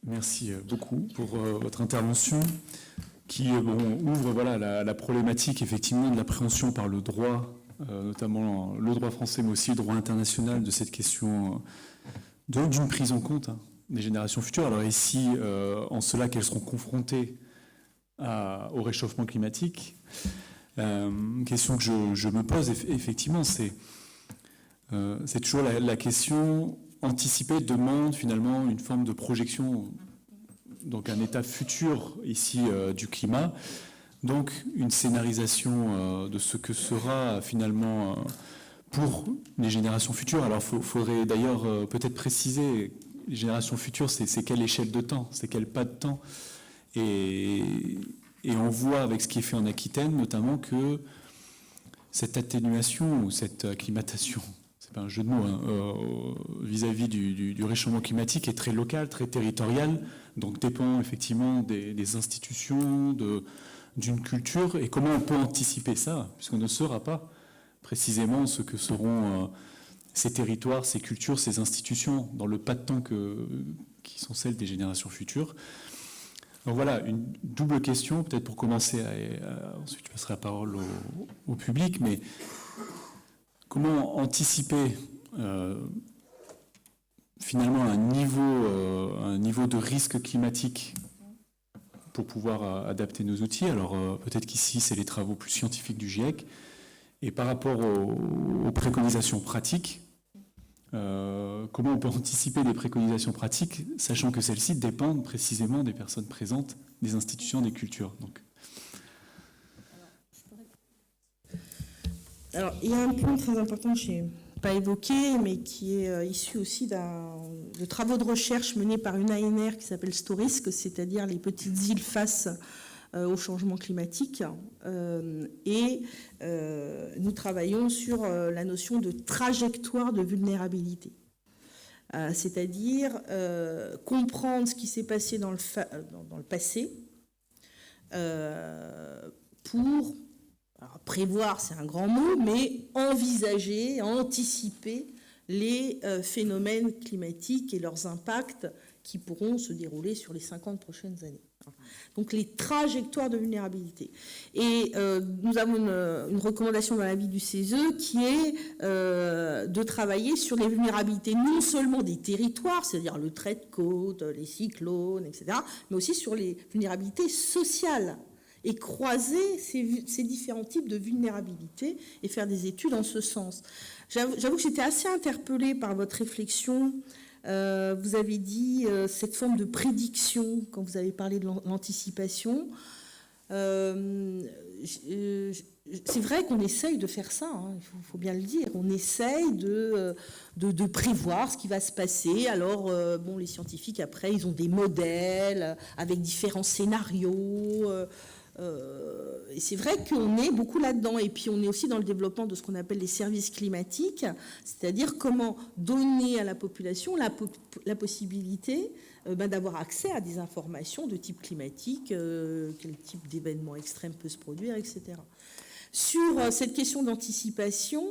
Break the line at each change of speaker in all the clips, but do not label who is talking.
Merci beaucoup pour votre intervention qui ouvre la problématique effectivement de l'appréhension par le droit, notamment le droit français, mais aussi le droit international, de cette question d'une prise en compte des générations futures. Alors ici, en cela qu'elles seront confrontées au réchauffement climatique, une question que je me pose, effectivement, c'est toujours la question. Anticiper demande finalement une forme de projection, donc un état futur ici du climat, donc une scénarisation de ce que sera finalement pour les générations futures. Alors il faudrait d'ailleurs peut-être préciser, les générations futures, c'est quelle échelle de temps, c'est quel pas de temps. Et on voit avec ce qui est fait en Aquitaine notamment que cette atténuation ou cette acclimatation, c'est pas un jeu de mots, vis-à-vis du réchauffement climatique est très local, très territorial, donc dépend effectivement des institutions, d'une culture, et comment on peut anticiper ça, puisqu'on ne saura pas précisément ce que seront ces territoires, ces cultures, ces institutions, dans le pas de temps qui sont celles des générations futures. Donc voilà, une double question, peut-être pour commencer, ensuite je passerai la parole au public, mais comment anticiper finalement un niveau de risque climatique pour pouvoir adapter nos outils. Alors peut-être qu'ici c'est les travaux plus scientifiques du GIEC, et par rapport aux préconisations pratiques, comment on peut anticiper des préconisations pratiques, sachant que celles-ci dépendent précisément des personnes présentes, des institutions, des cultures. Donc.
Alors, il y a un point très important que je n'ai pas évoqué, mais qui est issu aussi de travaux de recherche menés par une ANR qui s'appelle Storisk, c'est-à-dire les petites îles face au changement climatique. Et nous travaillons sur la notion de trajectoire de vulnérabilité. C'est-à-dire comprendre ce qui s'est passé dans le passé pour... Alors, prévoir, c'est un grand mot, mais envisager, anticiper les phénomènes climatiques et leurs impacts qui pourront se dérouler sur les 50 prochaines années. Donc les trajectoires de vulnérabilité. Et nous avons une recommandation dans l'avis du CESE qui est de travailler sur les vulnérabilités non seulement des territoires, c'est-à-dire le trait de côte, les cyclones, etc., mais aussi sur les vulnérabilités sociales, et croiser ces différents types de vulnérabilité et faire des études en ce sens. J'avoue que j'étais assez interpellée par votre réflexion. Vous avez dit cette forme de prédiction quand vous avez parlé de l'anticipation. C'est vrai qu'on essaye de faire ça, hein, il faut bien le dire. On essaye de prévoir ce qui va se passer. Alors, les scientifiques, après, ils ont des modèles avec différents scénarios. Et c'est vrai qu'on est beaucoup là-dedans. Et puis on est aussi dans le développement de ce qu'on appelle les services climatiques, c'est-à-dire comment donner à la population la possibilité d'avoir accès à des informations de type climatique, quel type d'événement extrême peut se produire, etc. Sur cette question d'anticipation,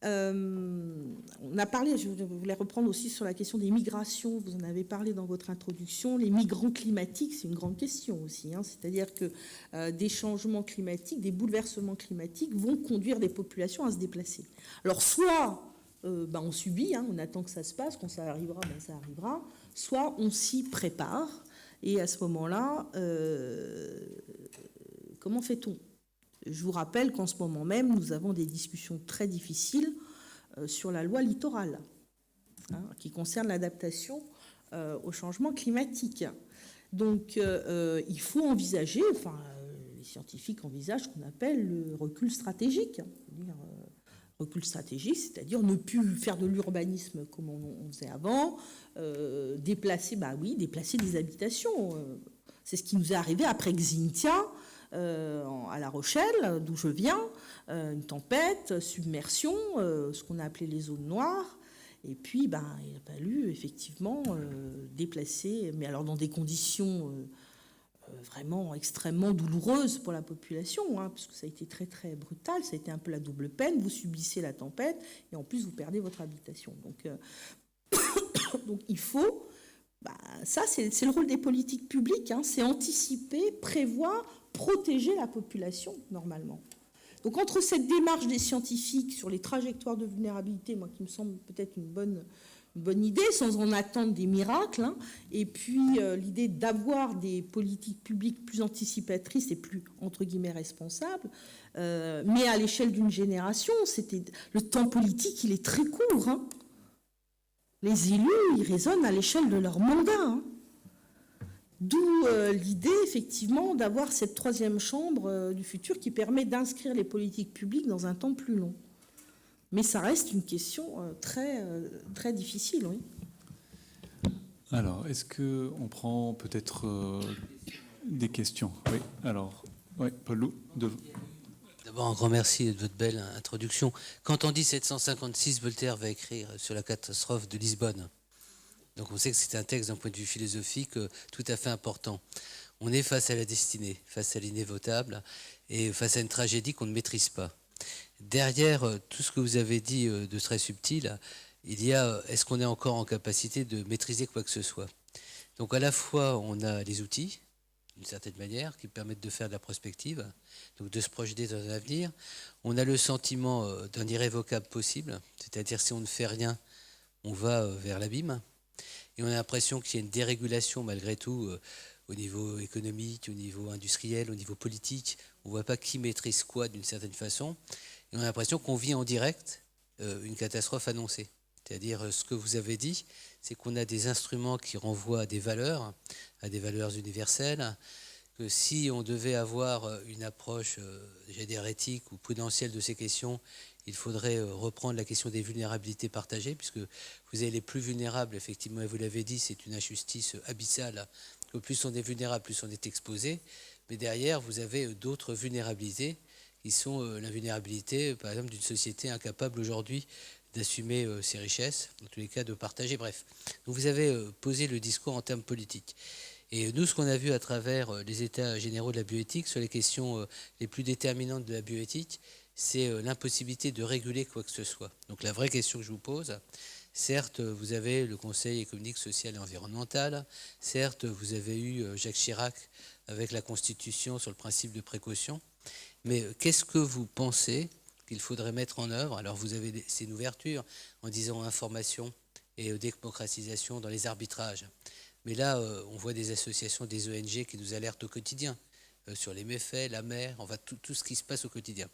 on a parlé, je voulais reprendre aussi sur la question des migrations, vous en avez parlé dans votre introduction, les migrants climatiques, c'est une grande question aussi, hein, c'est-à-dire que des changements climatiques, des bouleversements climatiques vont conduire des populations à se déplacer. Alors soit on subit, hein, on attend que ça se passe, quand ça arrivera, ça arrivera, soit on s'y prépare, et à ce moment-là, comment fait-on ? Je vous rappelle qu'en ce moment même, nous avons des discussions très difficiles sur la loi littorale, hein, qui concerne l'adaptation au changement climatique. Donc, il faut envisager, les scientifiques envisagent ce qu'on appelle le recul stratégique. Recul stratégique, c'est-à-dire ne plus faire de l'urbanisme comme on faisait avant, déplacer des habitations. C'est ce qui nous est arrivé après Xynthia, à La Rochelle, d'où je viens, une tempête, submersion, ce qu'on a appelé les zones noires. Et puis, il a fallu effectivement déplacer, mais alors dans des conditions vraiment extrêmement douloureuses pour la population, hein, parce que ça a été très très brutal, ça a été un peu la double peine. Vous subissez la tempête et en plus vous perdez votre habitation. Donc il faut Ça, c'est le rôle des politiques publiques, hein, c'est anticiper, prévoir, protéger la population, normalement. Donc entre cette démarche des scientifiques sur les trajectoires de vulnérabilité, moi qui me semble peut-être une bonne idée, sans en attendre des miracles, hein, et puis l'idée d'avoir des politiques publiques plus anticipatrices et plus, entre guillemets, responsables, mais à l'échelle d'une génération, le temps politique, il est très court. Hein. Les élus, ils raisonnent à l'échelle de leur mandat. Hein. D'où l'idée, effectivement, d'avoir cette troisième chambre du futur qui permet d'inscrire les politiques publiques dans un temps plus long. Mais ça reste une question très difficile, oui.
Alors, est-ce qu'on prend peut-être des questions? Oui, alors, oui, Paul Loup.
D'abord, un grand merci de votre belle introduction. Quand on dit 756, Voltaire va écrire sur la catastrophe de Lisbonne. Donc on sait que c'est un texte d'un point de vue philosophique tout à fait important. On est face à la destinée, face à l'inévitable et face à une tragédie qu'on ne maîtrise pas. Derrière tout ce que vous avez dit de très subtil, il y a, est-ce qu'on est encore en capacité de maîtriser quoi que ce soit? Donc à la fois, on a les outils, d'une certaine manière, qui permettent de faire de la prospective, donc de se projeter dans un avenir. On a le sentiment d'un irrévocable possible, c'est-à-dire si on ne fait rien, on va vers l'abîme. Et on a l'impression qu'il y a une dérégulation malgré tout au niveau économique, au niveau industriel, au niveau politique. On ne voit pas qui maîtrise quoi d'une certaine façon. Et on a l'impression qu'on vit en direct une catastrophe annoncée. C'est-à-dire ce que vous avez dit, c'est qu'on a des instruments qui renvoient à des valeurs universelles, que si on devait avoir une approche éthique ou prudentielle de ces questions, il faudrait reprendre la question des vulnérabilités partagées, puisque vous avez les plus vulnérables, effectivement, et vous l'avez dit, c'est une injustice abyssale, que plus on est vulnérable, plus on est exposé, mais derrière, vous avez d'autres vulnérabilités, qui sont la vulnérabilité, par exemple, d'une société incapable aujourd'hui d'assumer ses richesses, en tous les cas de partager, bref. Donc vous avez posé le discours en termes politiques. Et nous, ce qu'on a vu à travers les états généraux de la bioéthique, sur les questions les plus déterminantes de la bioéthique, c'est l'impossibilité de réguler quoi que ce soit. Donc la vraie question que je vous pose, certes, vous avez le Conseil économique, social et environnemental, certes, vous avez eu Jacques Chirac avec la Constitution sur le principe de précaution, mais qu'est-ce que vous pensez qu'il faudrait mettre en œuvre? Alors vous avez c'est une ouverture en disant information et démocratisation dans les arbitrages. Mais là, on voit des associations, des ONG qui nous alertent au quotidien sur les méfaits, la mer, enfin tout ce qui se passe au quotidien.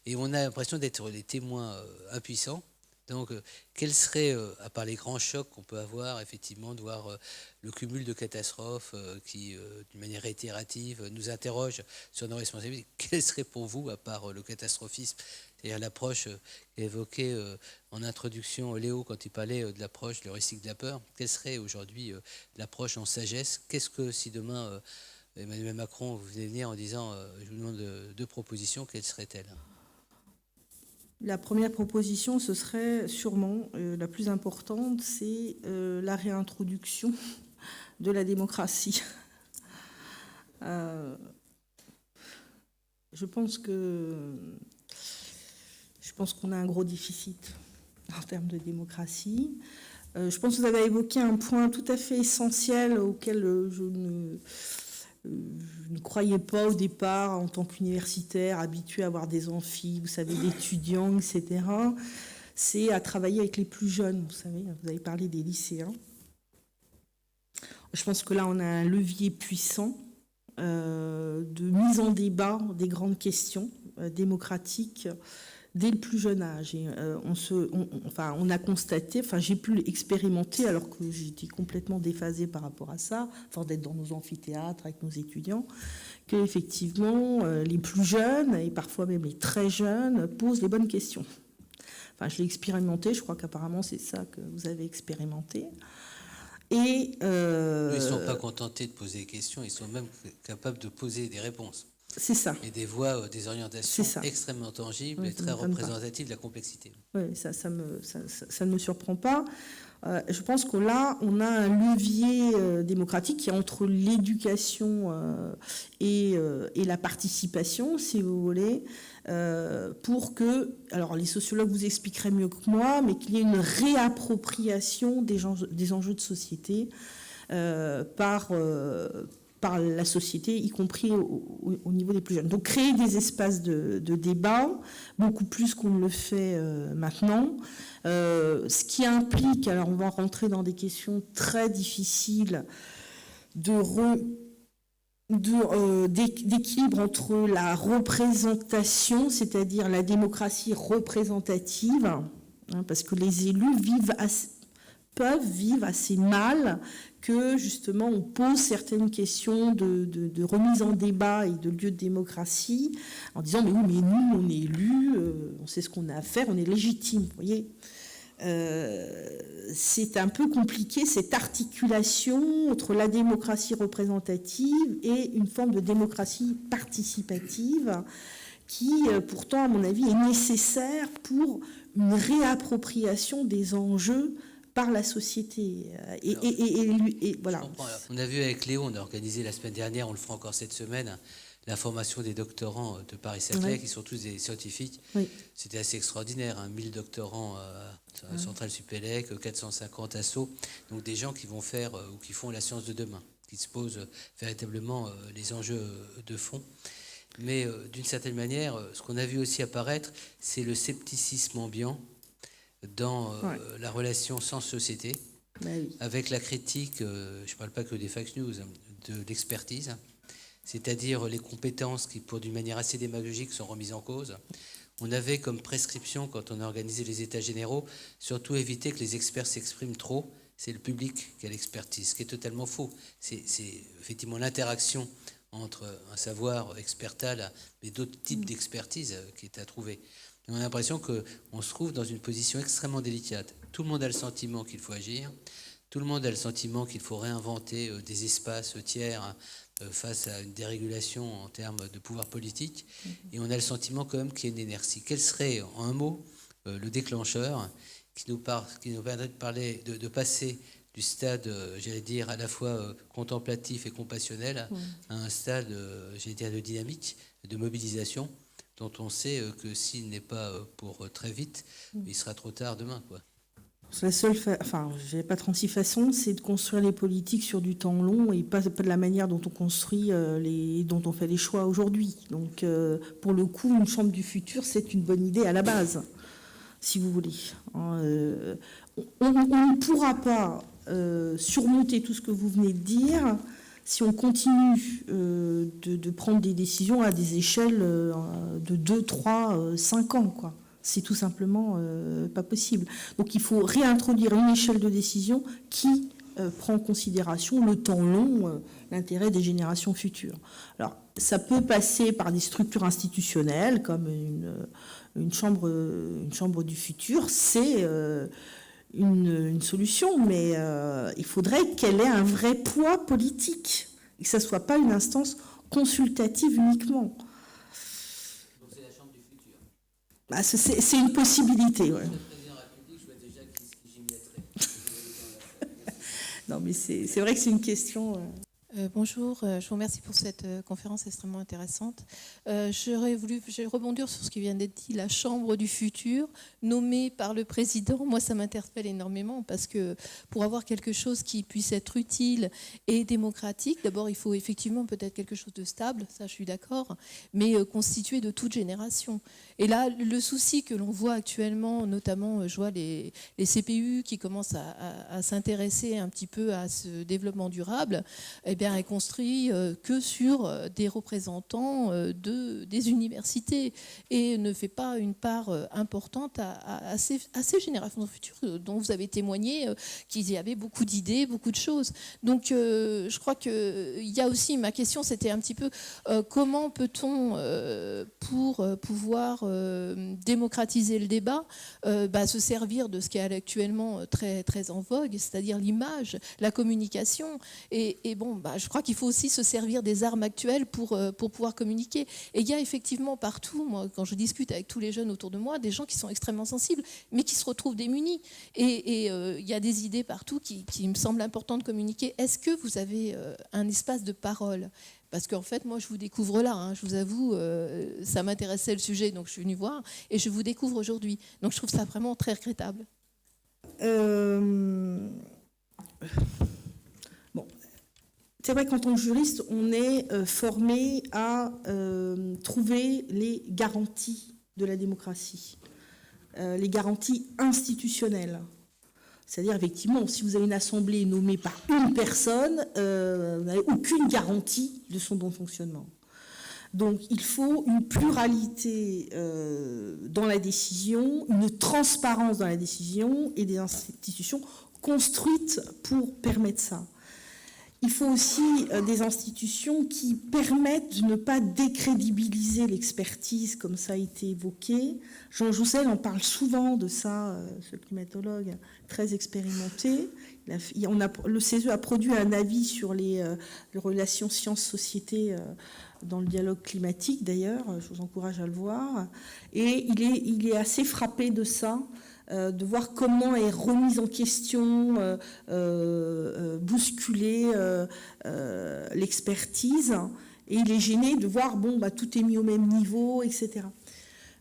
Et on a l'impression d'être les témoins impuissants. Donc, quel serait, à part les grands chocs qu'on peut avoir, effectivement, de voir le cumul de catastrophes qui, d'une manière réitérative, nous interroge sur nos responsabilités, quel serait pour vous, à part le catastrophisme, c'est-à-dire l'approche évoquée en introduction, Léo, quand il parlait de l'approche, le récit de la peur, quelle serait aujourd'hui l'approche en sagesse? Qu'est-ce que si demain, Emmanuel Macron, vous venez venir en disant, je vous demande deux propositions, quelles seraient-elles?
La première proposition, ce serait sûrement la plus importante, c'est la réintroduction de la démocratie. Je pense qu'on a un gros déficit en termes de démocratie. Je pense que vous avez évoqué un point tout à fait essentiel auquel je ne croyais pas au départ en tant qu'universitaire, habitué à avoir des amphis, vous savez, d'étudiants, etc. C'est à travailler avec les plus jeunes, vous savez, vous avez parlé des lycéens. Je pense que là, on a un levier puissant de mise en débat des grandes questions démocratiques dès le plus jeune âge. Et, on a constaté, j'ai pu expérimenter, alors que j'étais complètement déphasée par rapport à ça, d'être dans nos amphithéâtres avec nos étudiants, qu'effectivement, les plus jeunes, et parfois même les très jeunes, posent les bonnes questions. Je l'ai expérimenté, je crois qu'apparemment c'est ça que vous avez expérimenté. Et
ils ne sont pas contentés de poser des questions, ils sont même capables de poser des réponses.
C'est ça.
Et des voies, des orientations extrêmement tangibles et très représentatives de la complexité.
Oui, ça ne me surprend pas. Je pense que là, on a un levier démocratique qui est entre l'éducation et la participation, si vous voulez, pour que, alors les sociologues vous expliqueraient mieux que moi, mais qu'il y ait une réappropriation des enjeux de société, par la société, y compris au niveau des plus jeunes. Donc créer des espaces de débat, beaucoup plus qu'on ne le fait maintenant, ce qui implique, alors on va rentrer dans des questions très difficiles, d'équilibre entre la représentation, c'est-à-dire la démocratie représentative, hein, parce que les élus peuvent vivre assez mal que justement on pose certaines questions de remise en débat et de lieu de démocratie en disant mais oui, mais nous on est élus, on sait ce qu'on a à faire, on est légitime, vous voyez. C'est un peu compliqué cette articulation entre la démocratie représentative et une forme de démocratie participative qui pourtant à mon avis est nécessaire pour une réappropriation des enjeux par la société. Et voilà.
On a vu avec Léo, on a organisé la semaine dernière, on le fera encore cette semaine, la formation des doctorants de Paris-Saclay, qui sont tous des scientifiques. Oui. C'était assez extraordinaire, 1000 doctorants à Centrale Supélec, 450 assos, donc des gens qui vont faire ou qui font la science de demain, qui se posent véritablement les enjeux de fond. Mais d'une certaine manière, ce qu'on a vu aussi apparaître, c'est le scepticisme ambiant dans la relation sens-société, avec la critique, je ne parle pas que des fake news, de l'expertise, c'est-à-dire les compétences qui, pour d'une manière assez démagogique, sont remises en cause. On avait comme prescription, quand on a organisé les états généraux, surtout éviter que les experts s'expriment trop. C'est le public qui a l'expertise, ce qui est totalement faux. C'est effectivement l'interaction entre un savoir expertal et d'autres types d'expertise qui est à trouver. On a l'impression qu'on se trouve dans une position extrêmement délicate. Tout le monde a le sentiment qu'il faut agir. Tout le monde a le sentiment qu'il faut réinventer des espaces tiers face à une dérégulation en termes de pouvoir politique. Et on a le sentiment quand même qu'il y a une inertie. Quel serait, en un mot, le déclencheur qui nous permettrait de passer du stade, j'allais dire, à la fois contemplatif et compassionnel à un stade, j'allais dire, de dynamique, de mobilisation, dont on sait que s'il n'est pas pour très vite, il sera trop tard demain, quoi.
La seule, je n'avais pas 36 façons, c'est de construire les politiques sur du temps long et pas de la manière dont on construit dont on fait les choix aujourd'hui. Donc, pour le coup, une chambre du futur, c'est une bonne idée à la base, si vous voulez. On ne pourra pas surmonter tout ce que vous venez de dire si on continue de prendre des décisions à des échelles de 2, 3, 5 ans, quoi. C'est tout simplement pas possible. Donc il faut réintroduire une échelle de décision qui prend en considération le temps long, l'intérêt des générations futures. Alors ça peut passer par des structures institutionnelles comme une chambre du futur, c'est une solution, mais il faudrait qu'elle ait un vrai poids politique et que ça ne soit pas une instance consultative uniquement. Bah, c'est une possibilité, ouais. Non, mais c'est vrai que c'est une question.
Bonjour, je vous remercie pour cette conférence extrêmement intéressante. J'aurais voulu rebondir sur ce qui vient d'être dit, la Chambre du futur, nommée par le président. Moi, ça m'interpelle énormément parce que pour avoir quelque chose qui puisse être utile et démocratique, d'abord, il faut effectivement peut-être quelque chose de stable, ça je suis d'accord, mais constitué de toute génération. Et là, le souci que l'on voit actuellement, notamment, je vois les CPU qui commencent à s'intéresser un petit peu à ce développement durable, eh bien, est construit que sur des représentants des universités et ne fait pas une part importante à ces générations futures dont vous avez témoigné qu'il y avait beaucoup d'idées, beaucoup de choses. Donc, je crois qu'il y a aussi, ma question, c'était un petit peu comment peut-on, pour pouvoir démocratiser le débat, se servir de ce qui est actuellement très, très en vogue, c'est-à-dire l'image, la communication. Et bon, je crois qu'il faut aussi se servir des armes actuelles pour pouvoir communiquer. Et il y a effectivement partout, moi, quand je discute avec tous les jeunes autour de moi, des gens qui sont extrêmement sensibles, mais qui se retrouvent démunis. Et il y a des idées partout qui me semblent importantes de communiquer. Est-ce que vous avez un espace de parole ? Parce qu'en fait, moi, je vous découvre là, je vous avoue, ça m'intéressait le sujet, donc je suis venue voir, et je vous découvre aujourd'hui. Donc je trouve ça vraiment très regrettable.
Bon, c'est vrai qu'en tant que juriste, on est formé à trouver les garanties de la démocratie, les garanties institutionnelles. C'est-à-dire, effectivement, si vous avez une assemblée nommée par une personne, vous n'avez aucune garantie de son bon fonctionnement. Donc, il faut une pluralité dans la décision, une transparence dans la décision et des institutions construites pour permettre ça. Il faut aussi des institutions qui permettent de ne pas décrédibiliser l'expertise, comme ça a été évoqué. Jean Jouzel en parle souvent de ça, ce climatologue très expérimenté. Le CESE a produit un avis sur les relations sciences-société dans le dialogue climatique, d'ailleurs, je vous encourage à le voir. Et il est assez frappé de ça, de voir comment est remise en question, bousculée l'expertise, et il est gêné de voir, tout est mis au même niveau, etc.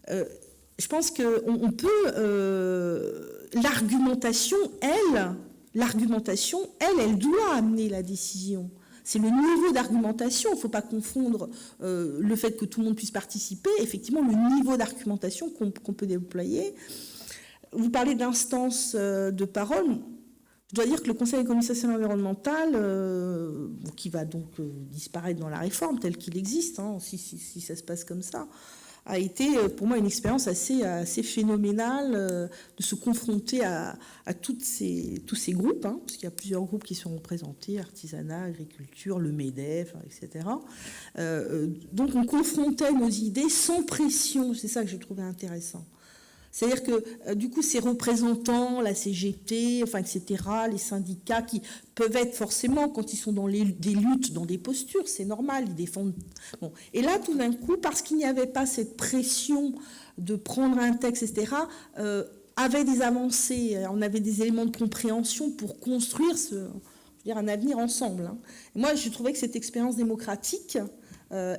Je pense qu'on peut... l'argumentation, elle doit amener la décision. C'est le niveau d'argumentation, il ne faut pas confondre le fait que tout le monde puisse participer, effectivement, le niveau d'argumentation qu'on peut déployer. Vous parlez d'instances de parole. Je dois dire que le Conseil économique, social et environnemental, qui va donc disparaître dans la réforme telle qu'il existe, si ça se passe comme ça, a été pour moi une expérience assez phénoménale de se confronter à tous ces groupes, parce qu'il y a plusieurs groupes qui sont représentés, artisanat, agriculture, le MEDEF, etc. Donc on confrontait nos idées sans pression, c'est ça que j'ai trouvé intéressant. C'est-à-dire que, du coup, ces représentants, la CGT, etc., les syndicats, qui peuvent être forcément, quand ils sont dans des luttes, dans des postures, c'est normal, ils défendent... Bon. Et là, tout d'un coup, parce qu'il n'y avait pas cette pression de prendre un texte, etc., avaient des avancées, on avait des éléments de compréhension pour construire un avenir ensemble. Et moi, je trouvais que cette expérience démocratique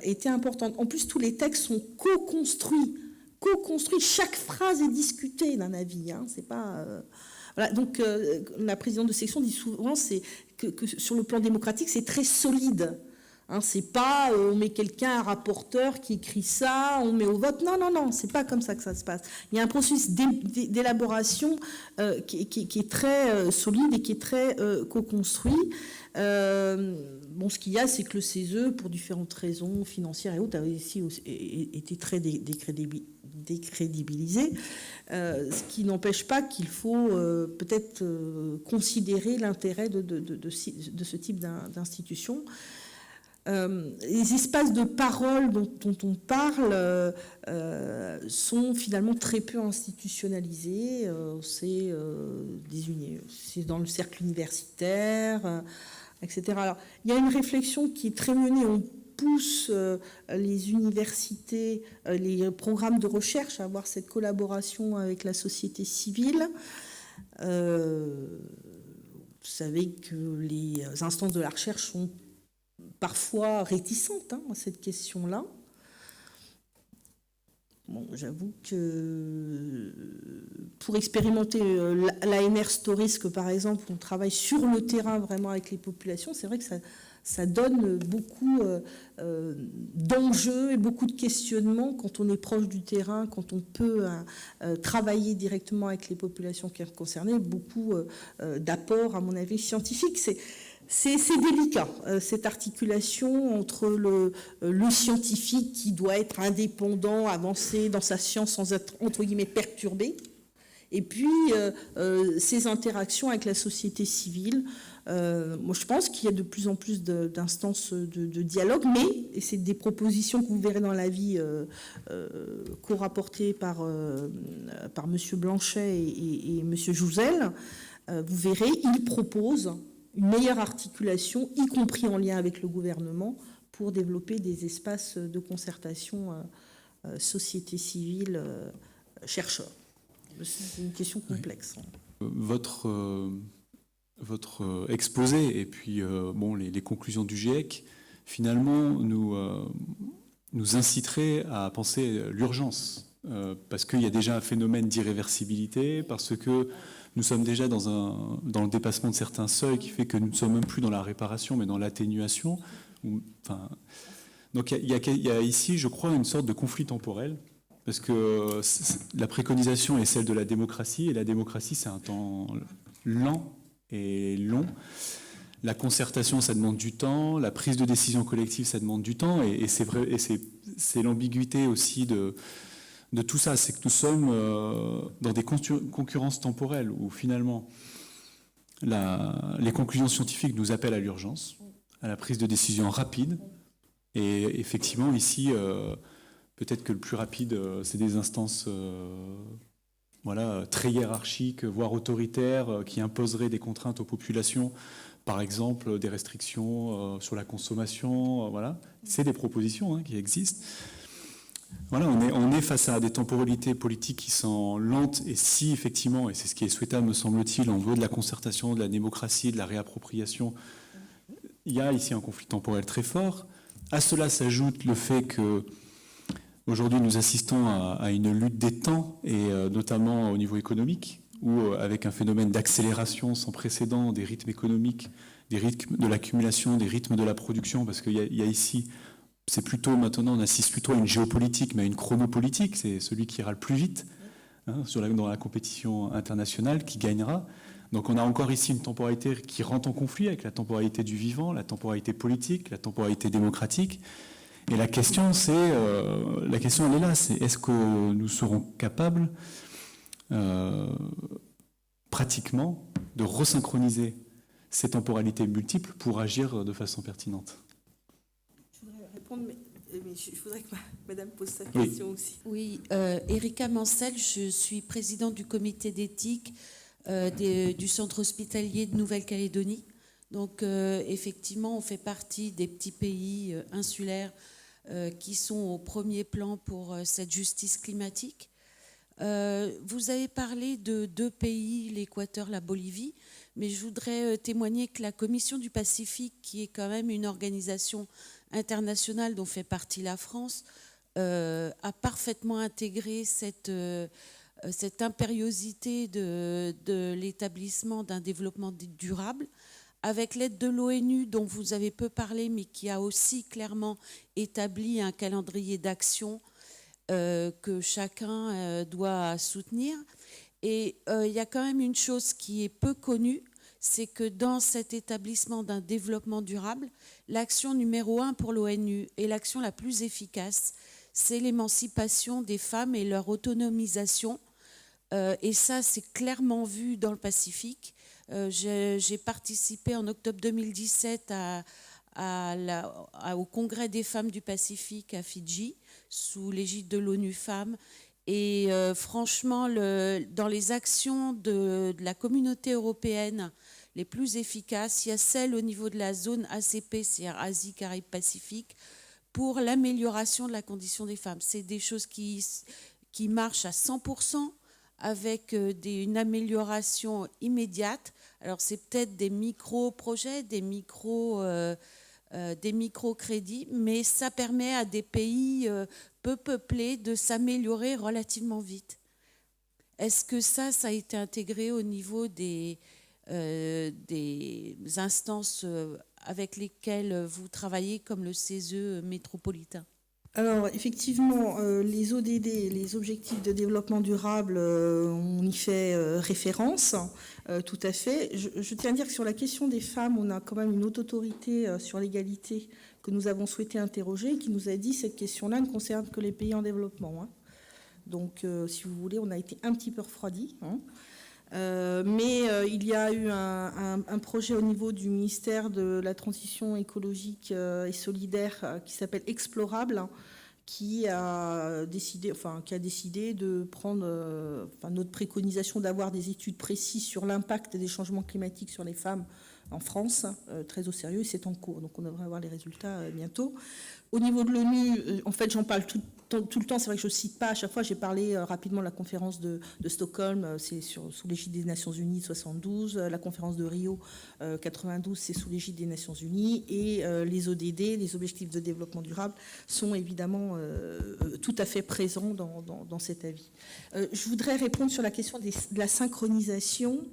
était importante. En plus, tous les textes sont co-construit, chaque phrase est discutée d'un avis, c'est pas... Voilà, donc la présidente de section dit souvent que sur le plan démocratique, c'est très solide. C'est pas on met quelqu'un, un rapporteur qui écrit ça, on met au vote. Non, c'est pas comme ça que ça se passe. Il y a un processus d'élaboration qui est très solide et qui est très co-construit. Ce qu'il y a, c'est que le CESE, pour différentes raisons financières et autres, a aussi été très décrédibilisé, ce qui n'empêche pas qu'il faut peut-être considérer l'intérêt de ce type d'institution. Les espaces de parole dont on parle sont finalement très peu institutionnalisés. C'est dans le cercle universitaire, etc. Alors, il y a une réflexion qui est très menée. On pousse les universités, les programmes de recherche à avoir cette collaboration avec la société civile. Vous savez que les instances de la recherche sont parfois réticentes à cette question-là. J'avoue que pour expérimenter l'ANR Stories, par exemple, on travaille sur le terrain vraiment avec les populations, c'est vrai que ça donne beaucoup d'enjeux et beaucoup de questionnements quand on est proche du terrain, quand on peut travailler directement avec les populations qui sont concernées, beaucoup d'apports, à mon avis, scientifiques. C'est délicat, cette articulation entre le scientifique qui doit être indépendant, avancer dans sa science sans être, entre guillemets, perturbé, et puis ces interactions avec la société civile. Moi, je pense qu'il y a de plus en plus d'instances de dialogue, et c'est des propositions que vous verrez dans l'avis co-rapporté par M. Blanchet et M. Jouzel. Vous verrez, ils proposent une meilleure articulation, y compris en lien avec le gouvernement, pour développer des espaces de concertation société civile, chercheurs. C'est une question complexe.
Votre exposé et puis les conclusions du GIEC, finalement, nous inciteraient à penser l'urgence, parce qu'il y a déjà un phénomène d'irréversibilité, parce que nous sommes déjà dans le dépassement de certains seuils qui fait que nous ne sommes même plus dans la réparation, mais dans l'atténuation. Donc il y a ici, je crois, une sorte de conflit temporel, parce que la préconisation est celle de la démocratie, et la démocratie, c'est un temps lent et long. La concertation, ça demande du temps. La prise de décision collective, ça demande du temps. Et c'est vrai, et c'est l'ambiguïté aussi de tout ça. C'est que nous sommes dans des concurrences temporelles où finalement les conclusions scientifiques nous appellent à l'urgence, à la prise de décision rapide. Et effectivement, ici, peut-être que le plus rapide, c'est des instances très hiérarchiques, voire autoritaires, qui imposeraient des contraintes aux populations. Par exemple, des restrictions sur la consommation, voilà. C'est des propositions qui existent. Voilà, on est face à des temporalités politiques qui sont lentes, et si effectivement, et c'est ce qui est souhaitable me semble-t-il, on veut de la concertation, de la démocratie, de la réappropriation, il y a ici un conflit temporel très fort. À cela s'ajoute le fait que aujourd'hui nous assistons à une lutte des temps, et notamment au niveau économique, où avec un phénomène d'accélération sans précédent des rythmes économiques, des rythmes de l'accumulation, des rythmes de la production, parce qu'il y a ici, c'est plutôt maintenant, on assiste plutôt à une géopolitique, mais à une chronopolitique, c'est celui qui ira le plus vite dans la compétition internationale qui gagnera. Donc on a encore ici une temporalité qui rentre en conflit avec la temporalité du vivant, la temporalité politique, la temporalité démocratique. Et la question, elle est là, c'est est-ce que nous serons capables pratiquement de resynchroniser ces temporalités multiples pour agir de façon pertinente.
Je voudrais répondre, mais je voudrais que Madame pose sa question aussi.
Oui, Erika Mancel, je suis présidente du comité d'éthique du centre hospitalier de Nouvelle-Calédonie. Donc, effectivement, on fait partie des petits pays insulaires qui sont au premier plan pour cette justice climatique. Vous avez parlé de 2 pays, l'Équateur, la Bolivie, mais je voudrais témoigner que la Commission du Pacifique, qui est quand même une organisation internationale dont fait partie la France, a parfaitement intégré cette impériosité de l'établissement d'un développement durable, avec l'aide de l'ONU dont vous avez peu parlé, mais qui a aussi clairement établi un calendrier d'action que chacun doit soutenir. Et il y a quand même une chose qui est peu connue, c'est que dans cet établissement d'un développement durable, l'action numéro 1 pour l'ONU et l'action la plus efficace, c'est l'émancipation des femmes et leur autonomisation. Et ça, c'est clairement vu dans le Pacifique. J'ai participé en octobre 2017 au Congrès des femmes du Pacifique à Fidji, sous l'égide de l'ONU Femmes. Et franchement, dans les actions de la communauté européenne les plus efficaces, il y a celle au niveau de la zone ACP, c'est-à-dire Asie, Caraïbes, Pacifique, pour l'amélioration de la condition des femmes. C'est des choses qui marchent à 100%, avec une amélioration immédiate. Alors, c'est peut-être des micro-projets, des micro-crédits, mais ça permet à des pays peu peuplés de s'améliorer relativement vite. Est-ce que ça a été intégré au niveau des instances avec lesquelles vous travaillez, comme le CESE métropolitain ?
Alors, effectivement, les ODD, les objectifs de développement durable, on y fait référence, tout à fait. Je tiens à dire que sur la question des femmes, on a quand même une haute autorité sur l'égalité que nous avons souhaité interroger, qui nous a dit que cette question-là ne concerne que les pays en développement. Donc, si vous voulez, on a été un petit peu refroidis. Mais il y a eu un projet au niveau du ministère de la Transition écologique et solidaire qui s'appelle Explorable, qui a décidé de prendre notre préconisation d'avoir des études précises sur l'impact des changements climatiques sur les femmes en France, très au sérieux, et c'est en cours. Donc on devrait avoir les résultats bientôt. Au niveau de l'ONU, en fait, j'en parle tout le temps. C'est vrai que je ne cite pas à chaque fois. J'ai parlé rapidement de la conférence de Stockholm, c'est sous l'égide des Nations Unies 72. La conférence de Rio 92, c'est sous l'égide des Nations Unies. Et les ODD, les objectifs de développement durable, sont évidemment tout à fait présents dans cet avis. Je voudrais répondre sur la question de la synchronisation.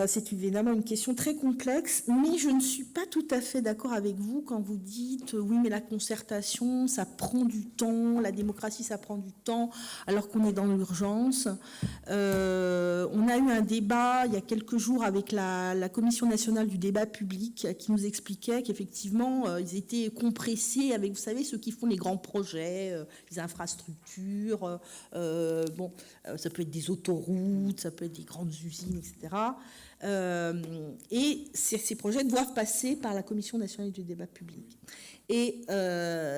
C'est évidemment une question très complexe, mais je ne suis pas tout à fait d'accord avec vous quand vous dites oui, mais la concertation, ça prend du temps, la démocratie, ça prend du temps, alors qu'on est dans l'urgence. On a eu un débat il y a quelques jours avec la Commission nationale du débat public qui nous expliquait qu'effectivement, ils étaient compressés avec, vous savez, ceux qui font les grands projets, les infrastructures, ça peut être des autoroutes, ça peut être des grandes usines, etc. Et ces projets doivent passer par la Commission nationale du débat public. Et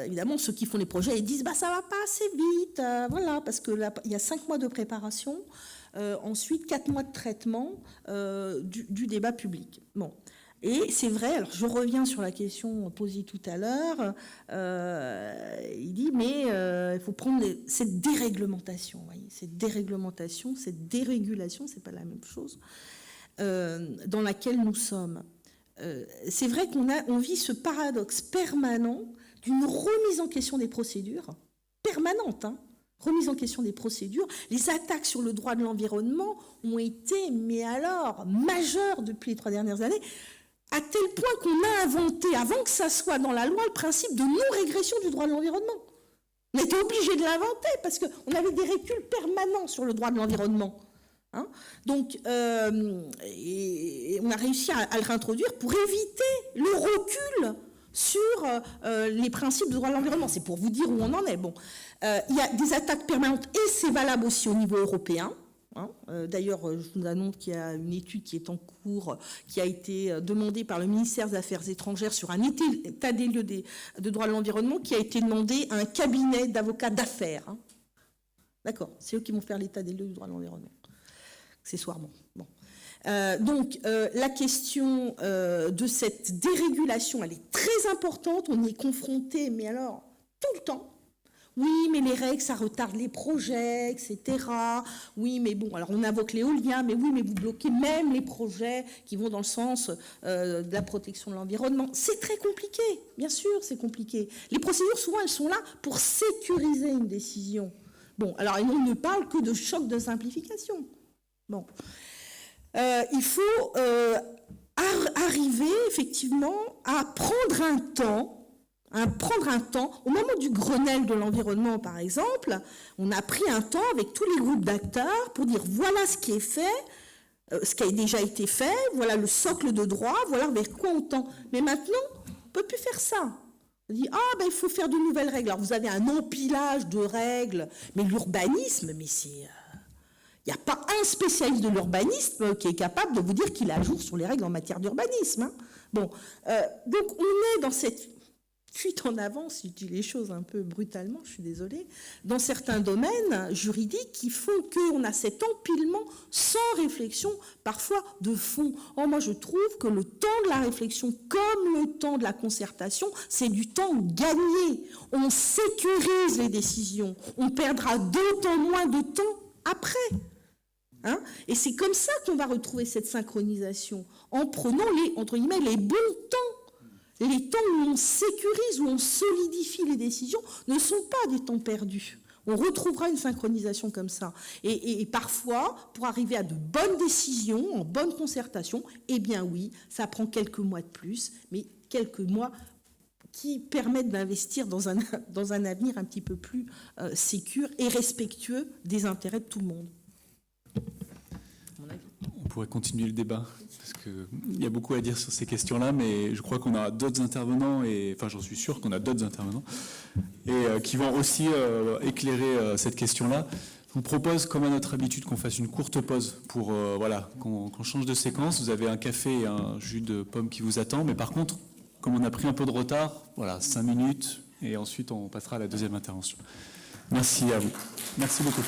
évidemment, ceux qui font les projets, ils disent ça va pas assez vite, voilà, parce que là, il y a 5 mois de préparation, ensuite 4 mois de traitement du débat public. Bon. Et c'est vrai, alors je reviens sur la question posée tout à l'heure, il dit mais il faut prendre cette déréglementation, voyez, cette déréglementation, cette dérégulation, c'est pas la même chose, dans laquelle nous sommes. C'est vrai qu'on vit ce paradoxe permanent d'une remise en question des procédures, permanente, remise en question des procédures. Les attaques sur le droit de l'environnement ont été, mais alors, majeures depuis les 3 dernières années, à tel point qu'on a inventé, avant que ça soit dans la loi, le principe de non-régression du droit de l'environnement. On était obligé de l'inventer parce qu'on avait des reculs permanents sur le droit de l'environnement. Donc, et on a réussi à le réintroduire pour éviter le recul sur les principes de droit de l'environnement. C'est pour vous dire où on en est. Bon, il y a des attaques permanentes et c'est valable aussi au niveau européen. D'ailleurs, je vous annonce qu'il y a une étude qui est en cours, qui a été demandée par le ministère des Affaires étrangères sur un état des lieux de droit de l'environnement, qui a été demandé à un cabinet d'avocats d'affaires. D'accord, c'est eux qui vont faire l'état des lieux du droit de l'environnement, accessoirement. Bon. Donc, la question de cette dérégulation, elle est très importante, on y est confronté, mais alors, tout le temps. Oui, mais les règles, ça retarde les projets, etc. Oui, mais bon, alors on invoque l'éolien, mais oui, mais vous bloquez même les projets qui vont dans le sens de la protection de l'environnement. C'est très compliqué, bien sûr, c'est compliqué. Les procédures, souvent, elles sont là pour sécuriser une décision. Bon, alors on ne parle que de choc de simplification. Bon. Il faut arriver, effectivement, à prendre un temps. Au moment du Grenelle de l'environnement, par exemple, on a pris un temps avec tous les groupes d'acteurs pour dire voilà ce qui est fait, ce qui a déjà été fait, voilà le socle de droit, voilà vers quoi on tend. Mais maintenant, on ne peut plus faire ça. On dit il faut faire de nouvelles règles. Alors vous avez un empilage de règles, mais l'urbanisme, mais c'est... Il n'y a pas un spécialiste de l'urbanisme qui est capable de vous dire qu'il est à jour sur les règles en matière d'urbanisme. Bon, donc on est dans cette fuite en avant, si je dis les choses un peu brutalement, je suis désolée, dans certains domaines juridiques qui font qu'on a cet empilement sans réflexion, parfois de fond. Or, moi, je trouve que le temps de la réflexion, comme le temps de la concertation, c'est du temps gagné. On sécurise les décisions. On perdra d'autant moins de temps après. Et c'est comme ça qu'on va retrouver cette synchronisation, en prenant entre guillemets, les bons temps. Les temps où on sécurise, où on solidifie les décisions ne sont pas des temps perdus. On retrouvera une synchronisation comme ça. Et parfois, pour arriver à de bonnes décisions, en bonne concertation, eh bien oui, ça prend quelques mois de plus, mais quelques mois qui permettent d'investir dans un avenir un petit peu plus sécure et respectueux des intérêts de tout le monde.
On pourrait continuer le débat, parce qu'il y a beaucoup à dire sur ces questions-là, mais je crois qu'on a d'autres intervenants, enfin j'en suis sûr qu'on a d'autres intervenants, et qui vont aussi éclairer cette question-là. Je vous propose, comme à notre habitude, qu'on fasse une courte pause pour qu'on change de séquence. Vous avez un café et un jus de pomme qui vous attend, mais par contre, comme on a pris un peu de retard, 5 minutes, et ensuite on passera à la deuxième intervention. Merci à vous. Merci beaucoup.